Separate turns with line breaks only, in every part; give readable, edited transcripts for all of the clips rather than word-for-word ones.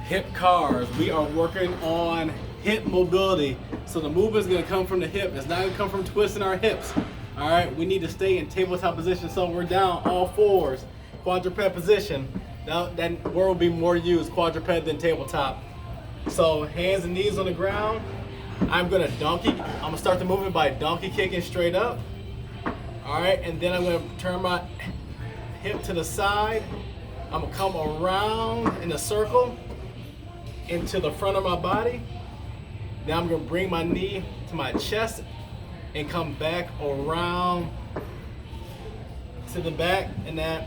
Hip cars. We are working on hip mobility. So the movement is going to come from the hip. It's not going to come from twisting our hips. All right, we need to stay in tabletop position. So we're down all fours, quadruped position. Now that word will be more used, quadruped than tabletop. So hands and knees on the ground. I'm gonna start the movement by donkey kicking straight up. All right, and then I'm gonna turn my hip to the side. I'm gonna come around in a circle into the front of my body. Then I'm gonna bring my knee to my chest and come back around to the back in that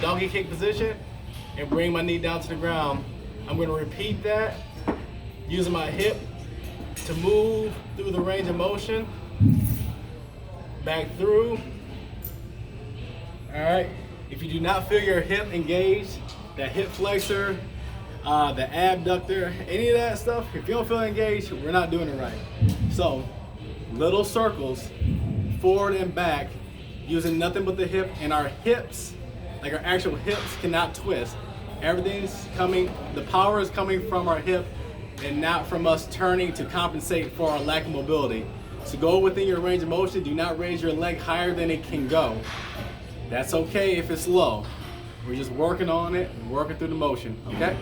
donkey kick position and bring my knee down to the ground. I'm gonna repeat that using my hip to move through the range of motion, back through. All right, if you do not feel your hip engaged, that hip flexor, the abductor, any of that stuff, if you don't feel engaged, we're not doing it right. So, little circles, forward and back, using nothing but the hip, and our hips, like our actual hips, cannot twist. Everything's coming, the power is coming from our hip and not from us turning to compensate for our lack of mobility. So go within your range of motion, do not raise your leg higher than it can go. That's okay if it's low. We're just working on it, working through the motion, okay?